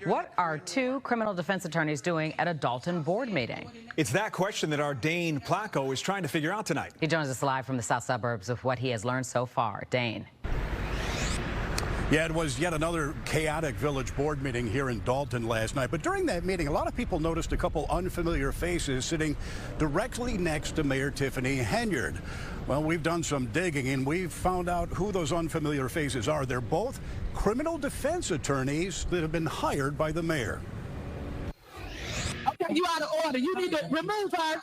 What are two criminal defense attorneys doing at a Dolton board meeting? It's that question that our Dane Placco is trying to figure out tonight. He joins us live from the south suburbs with what he has learned so far. Dane. Yeah, it was yet another chaotic village board meeting here in Dolton last night. But during that meeting, a lot of people noticed a couple unfamiliar faces sitting directly next to Mayor Tiffany Henyard. Well, we've done some digging and we've found out who those unfamiliar faces are. They're both criminal defense attorneys that have been hired by the mayor. Okay, you out of order. You need to remove her.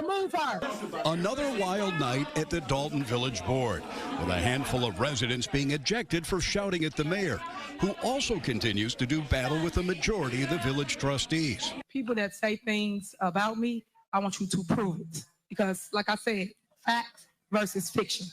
Remove her. Another wild night at the Dolton Village Board, with a handful of residents being ejected for shouting at the mayor, who also continues to do battle with the majority of the village trustees. People that say things about me, I want you to prove it. Because, like I said, facts versus fiction.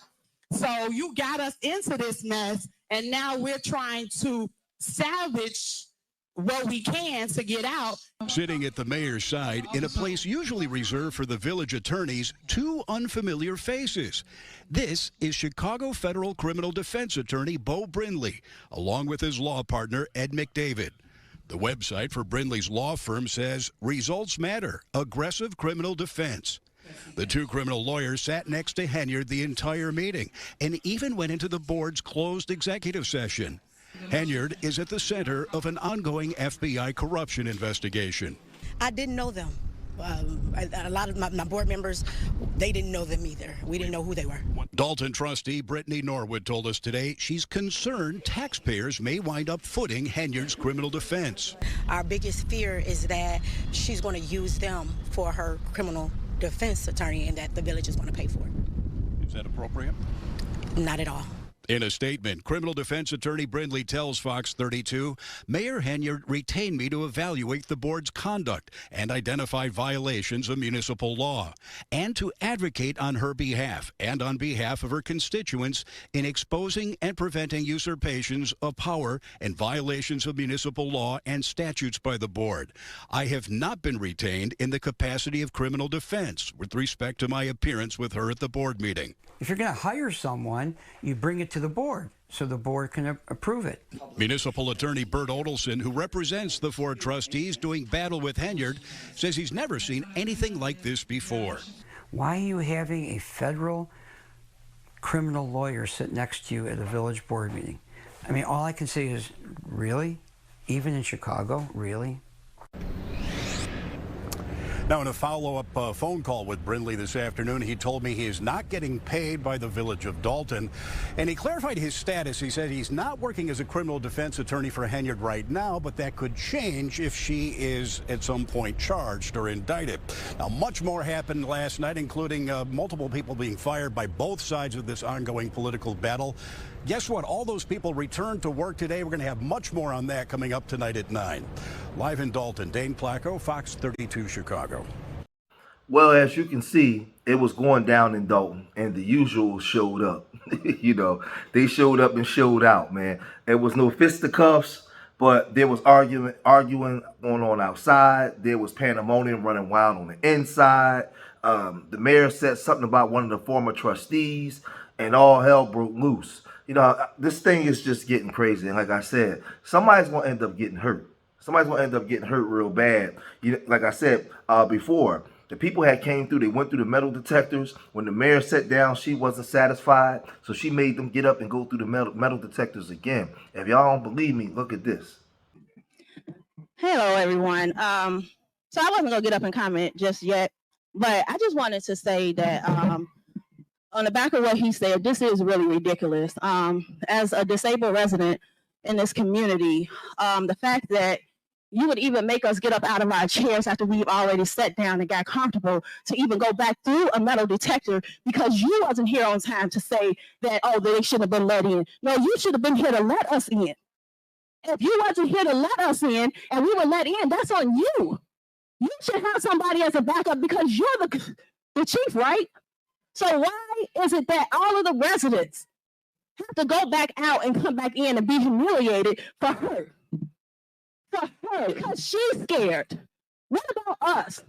So you got us into this mess, and now we're trying to salvage what we can to get out. Sitting at the mayor's side in a place usually reserved for the village attorneys, two unfamiliar faces. This is Chicago federal criminal defense attorney Beau Brindley, along with his law partner Ed McDavid. The website for Brindley's law firm says results matter, aggressive criminal defense. The two criminal lawyers sat next to Henyard the entire meeting and even went into the board's closed executive session. Henyard is at the center of an ongoing FBI corruption investigation. I didn't know them. A lot of my board members, they didn't know them either. We didn't know who they were. Dolton trustee Brittany Norwood told us today she's concerned taxpayers may wind up footing Henyard's criminal defense. Our biggest fear is that she's going to use them for her criminal defense attorney and that the village is going to pay for it. Is that appropriate? Not at all. In a statement, criminal defense attorney Brindley tells Fox 32, Mayor Henyard retained me to evaluate the board's conduct and identify violations of municipal law, and to advocate on her behalf and on behalf of her constituents in exposing and preventing usurpations of power and violations of municipal law and statutes by the board. I have not been retained in the capacity of criminal defense with respect to my appearance with her at the board meeting. If you're going to hire someone, you bring it to the board so the board can approve it. Municipal attorney Bert Odelson, who represents the four trustees doing battle with Henyard, says he's never seen anything like this before. Why are you having a federal criminal lawyer sit next to you at a village board meeting? I mean, all I can say is, really? Even in Chicago, really? Now, in a follow-up phone call with Brindley this afternoon, he told me he is not getting paid by the village of Dolton, and he clarified his status. He said he's not working as a criminal defense attorney for Henyard right now, but that could change if she is at some point charged or indicted. Now, much more happened last night, including multiple people being fired by both sides of this ongoing political battle. Guess what? All those people returned to work today. We're going to have much more on that coming up tonight at 9. Live in Dolton, Dane Placco, Fox 32 Chicago. Well, as you can see, it was going down in Dolton, and the usual showed up. You know, they showed up and showed out, man. There was no fisticuffs, but there was arguing going on outside. There was pandemonium running wild on the inside. The mayor said something about one of the former trustees, and all hell broke loose. You know, this thing is just getting crazy. And like I said, somebody's going to end up getting hurt. Somebody's going to end up getting hurt real bad. Like I said before, the people had came through. They went through the metal detectors. When the mayor sat down, she wasn't satisfied. So she made them get up and go through the metal detectors again. If y'all don't believe me, look at this. Hello, everyone. So I wasn't going to get up and comment just yet, but I just wanted to say that on the back of what he said, this is really ridiculous. As a disabled resident in this community, the fact that you would even make us get up out of our chairs after we've already sat down and got comfortable to even go back through a metal detector because you wasn't here on time to say that, oh, they should have been let in. No, you should have been here to let us in. If you wasn't here to let us in and we were let in, that's on you. You should have somebody as a backup because you're the chief, right? So why is it that all of the residents have to go back out and come back in and be humiliated for her? For her, because she's scared. What about us?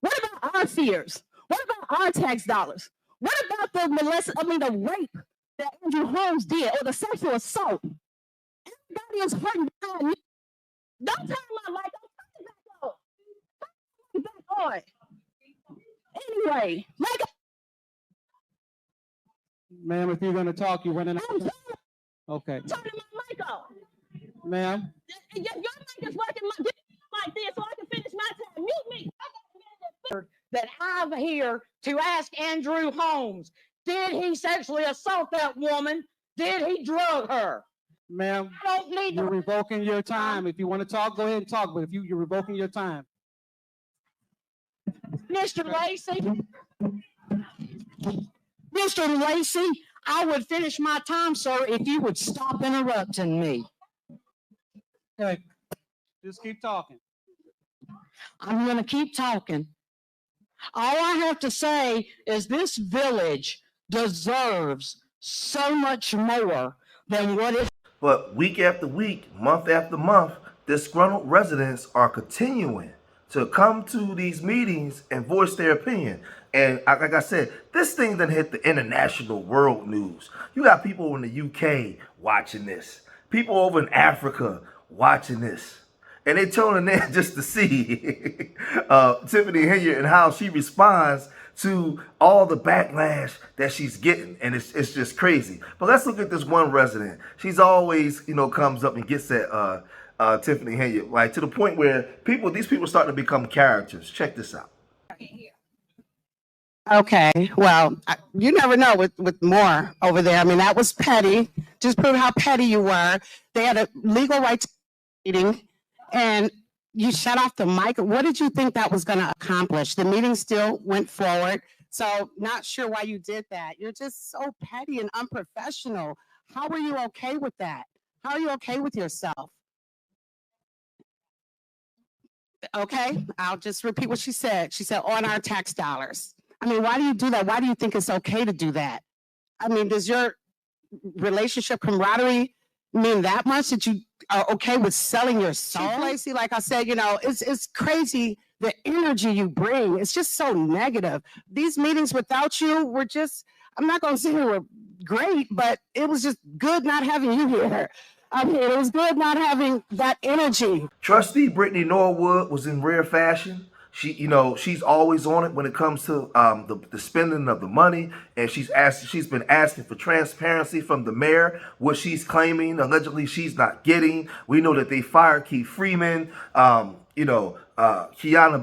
What about our fears? What about our tax dollars? What about the rape that Andrew Holmes did or the sexual assault? Everybody is hurting behind me. Don't turn my mic on. Turn it back on. Back on. Anyway, like. Ma'am, if you're going to talk, you're running out of time. Okay. Turning my mic off. Ma'am? Your mic is working like this so I can finish my time. Mute me. That I'm here to ask Andrew Holmes, did he sexually assault that woman? Did he drug her? Ma'am, I don't need you're to. revoking your time. If you want to talk, go ahead and talk. But if you're revoking your time. Mr. Lacey, I would finish my time, sir, if you would stop interrupting me. Okay. Just keep talking. I'm going to keep talking. All I have to say is this village deserves so much more than what it. But week after week, month after month, disgruntled residents are continuing to come to these meetings and voice their opinion. And like I said, this thing done hit the international world news. You got people in the UK watching this, people over in Africa watching this. And they tuning in just to see Tiffany Henyard and how she responds to all the backlash that she's getting. And it's just crazy. But let's look at this one resident. She's always, comes up and gets at Tiffany Henyard, like to the point where these people are starting to become characters. Check this out. Okay, well, you never know with more over there. I mean, that was petty. Just prove how petty you were. They had a legal right to meeting. And you shut off the mic. What did you think that was going to accomplish? The meeting still went forward. So not sure why you did that. You're just so petty and unprofessional. How are you okay with that? How are you okay with yourself? Okay, I'll just repeat what she said. She said, on our tax dollars. I mean, why do you do that? Why do you think it's okay to do that? I mean, does your relationship camaraderie mean that much that you are okay with selling your soul? Chief Lacey, like I said, it's crazy the energy you bring. It's just so negative. These meetings without you were just, I'm not going to say they were great, but it was just good not having you here. I mean, it was good not having that energy. Trustee Brittany Norwood was in rare fashion. She's always on it when it comes to the spending of the money, and she's been asking for transparency from the mayor, what she's claiming allegedly she's not getting. We know that they fired Keith Freeman. Kiana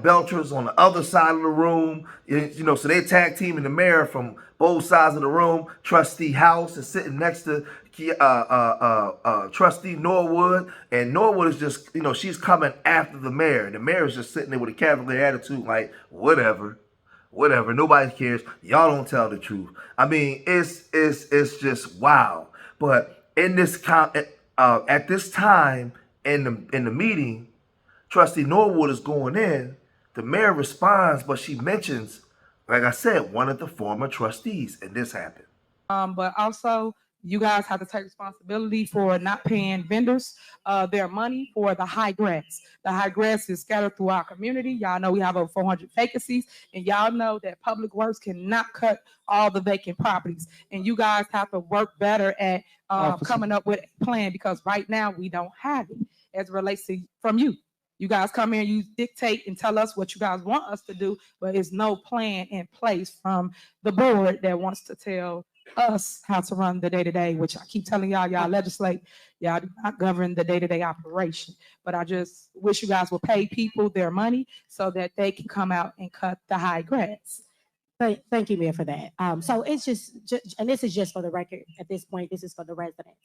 Belcher's on the other side of the room. So they tag teaming the mayor from both sides of the room. Trustee House is sitting next to Trustee Norwood, and Norwood is just, she's coming after the mayor. And the mayor is just sitting there with a cavalier attitude, like, whatever, nobody cares. Y'all don't tell the truth. I mean, it's just wow. But in this at this time in the meeting, Trustee Norwood is going in. The mayor responds, but she mentions, like I said, one of the former trustees, and this happened. But also, you guys have to take responsibility for not paying vendors their money for the high grass. The high grass is scattered through our community. Y'all know we have over 400 vacancies, and y'all know that Public Works cannot cut all the vacant properties. And you guys have to work better at coming up with a plan, because right now we don't have it as it relates to from you. You guys come here, you dictate and tell us what you guys want us to do, but there's no plan in place from the board that wants to tell us how to run the day-to-day, which I keep telling y'all legislate. Y'all do not govern the day-to-day operation. But I just wish you guys will pay people their money so that they can come out and cut the high grass. Thank you, Mayor, for that. So it's just, and this is just for the record at this point, this is for the residents.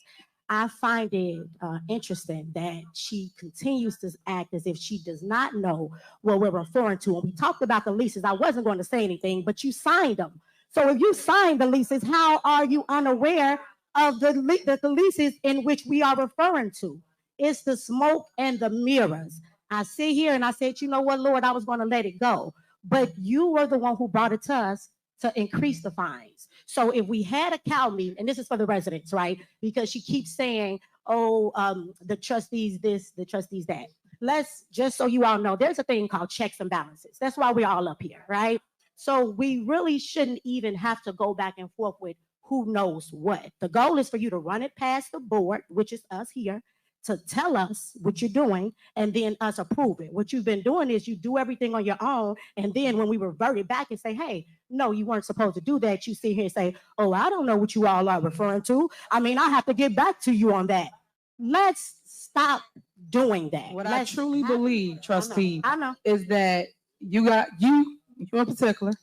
I find it interesting that she continues to act as if she does not know what we're referring to. When we talked about the leases, I wasn't going to say anything, but you signed them. So if you signed the leases, how are you unaware of the leases in which we are referring to? It's the smoke and the mirrors. I sit here and I said, you know what, Lord, I was going to let it go. But you were the one who brought it to us to increase the fines. So if we had a cow meeting, and this is for the residents, right? Because she keeps saying, the trustees this, the trustees that. Let's, just so you all know, there's a thing called checks and balances. That's why we're all up here, right? So we really shouldn't even have to go back and forth with who knows what. The goal is for you to run it past the board, which is us here, to tell us what you're doing and then us approve it. What you've been doing is you do everything on your own, and then when we revert it back and say, hey, no, you weren't supposed to do that, you sit here and say, oh, I don't know what you all are referring to. I mean, I have to get back to you on that. Let's stop doing that. What I truly believe, trustee, I know. is that you in particular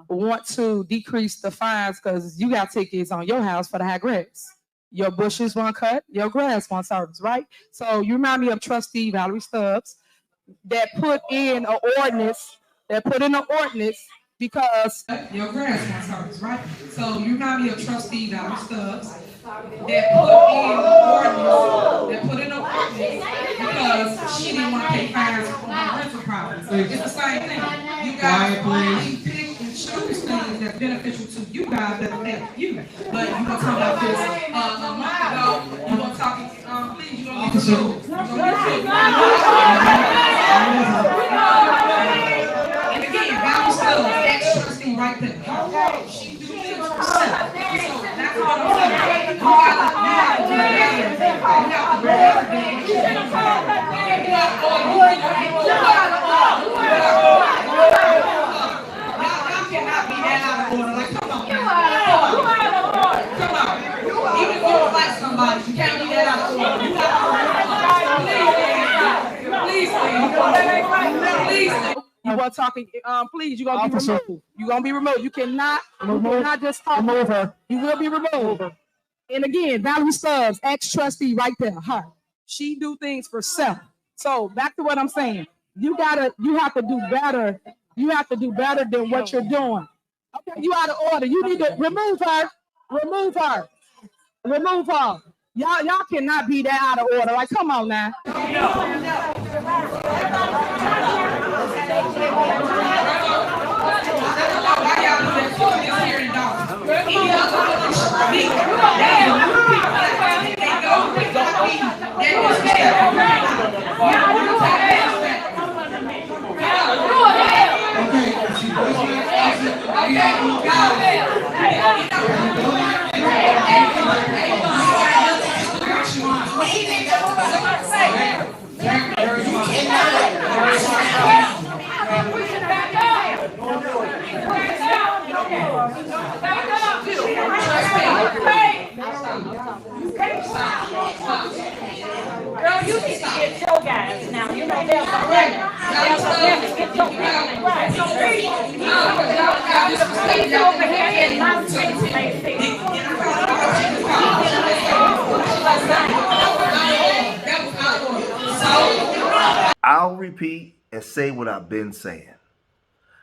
want to decrease the fines because you got tickets on your house for the high grass. Your bushes weren't cut, your grass wasn't serviced, right? So you remind me of Trustee Valerie Stubbs that put in an ordinance, because your grass wasn't serviced, right? So you remind me of Trustee Valerie Stubbs that put in an ordinance because she didn't want to pay fines for rental properties. It's the same thing. You guys pick and choose things that's beneficial to you guys that affect you. But you gonna talk about this a month ago. You gonna talk, please, you gonna get sued. And again, Valerie Stubbs, ex-trustee right there. She do things for herself. So that's all I'm saying. You gotta do better. You have to do Y'all cannot be that out of order. Like, come on. Come on. Even if you don't like somebody, you can't be that out of order. You got to please. You want talking? Please, you're gonna be removed. You're gonna be removed. You cannot just talk. Remove her. You will be removed. And again, Valerie Stubbs, ex-trustee, right there. Her. She do things for self. So back to what I'm saying. You have to do better. You have to do better than what you're doing. Okay, you out of order. You need to remove her. Remove her. Remove her. Y'all cannot be that out of order. Like, come on now. Girl, you need to get your guys now. You know they're get your guys. So please, over here and not I'll repeat and say what I've been saying.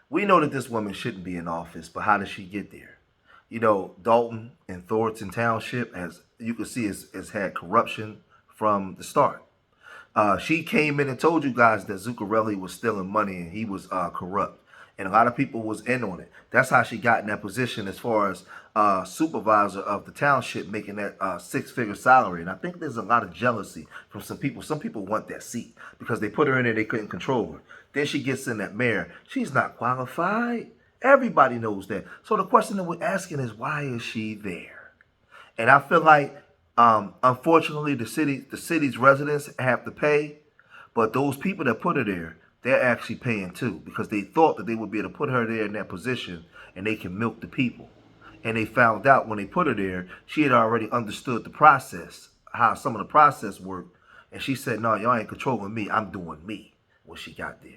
We know that this woman shouldn't be in office, but how did she get there? You know, Dolton and Thornton Township, as you can see, has had corruption from the start. She came in and told you guys that Zuccarelli was stealing money and he was corrupt. And a lot of people was in on it. That's how she got in that position as far as supervisor of the township, making that six-figure salary. And I think there's a lot of jealousy from some people. Some people want that seat because they put her in there, they couldn't control her. Then she gets in that mayor. She's not qualified. Everybody knows that. So the question that we're asking is, why is she there? And I feel like, unfortunately, the city's residents have to pay, but those people that put her there, they're actually paying too, because they thought that they would be able to put her there in that position and they can milk the people. And they found out when they put her there, she had already understood the process, how some of the process worked. And she said, no, y'all ain't controlling me. I'm doing me when she got there.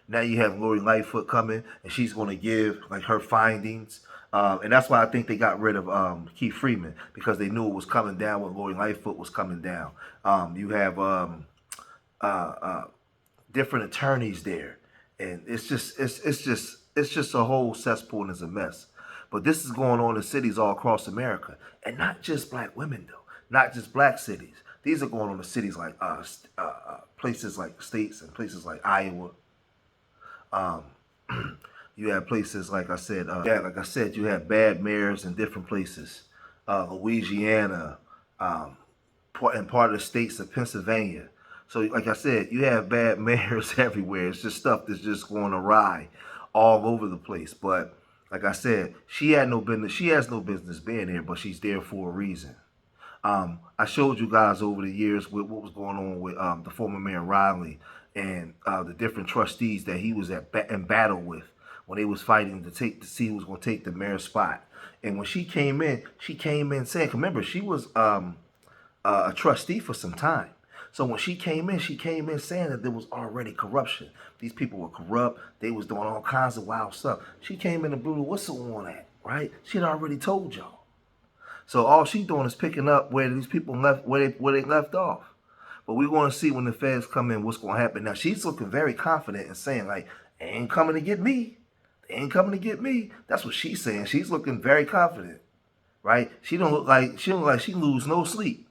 Now you have Lori Lightfoot coming, and she's going to give like her findings. And that's why I think they got rid of Keith Freeman, because they knew it was coming down when Lori Lightfoot was coming down. You have different attorneys there, and it's just a whole cesspool and it's a mess. But this is going on in cities all across America, and not just black women though, not just black cities. These are going on in cities like places like states and places like Iowa. You have places like I said, you have bad mayors in different places, Louisiana, and part of the states of Pennsylvania. So, like I said, you have bad mayors everywhere. It's just stuff that's just going awry all over the place. But like I said, she has no business being there, but she's there for a reason. I showed you guys over the years with what was going on with the former Mayor Riley and the different trustees that he was in battle with when they was fighting to see who was going to take the mayor's spot. And when she came in saying, remember, she was a trustee for some time. So when she came in saying that there was already corruption. These people were corrupt. They was doing all kinds of wild stuff. She came in and blew the whistle on that, right? She had already told y'all. So all she's doing is picking up where these people left, where they left off. But we're going to see when the feds come in what's going to happen. Now she's looking very confident and saying like, "They ain't coming to get me. They ain't coming to get me." That's what she's saying. She's looking very confident, right? She don't look like she lose no sleep.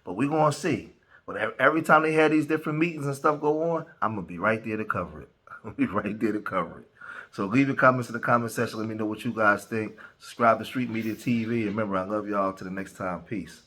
But we're going to see. But every time they have these different meetings and stuff go on, I'm going to be right there to cover it. I'm going to be right there to cover it. So leave your comments in the comment section. Let me know what you guys think. Subscribe to Street Media TV. And remember, I love y'all. Till the next time. Peace.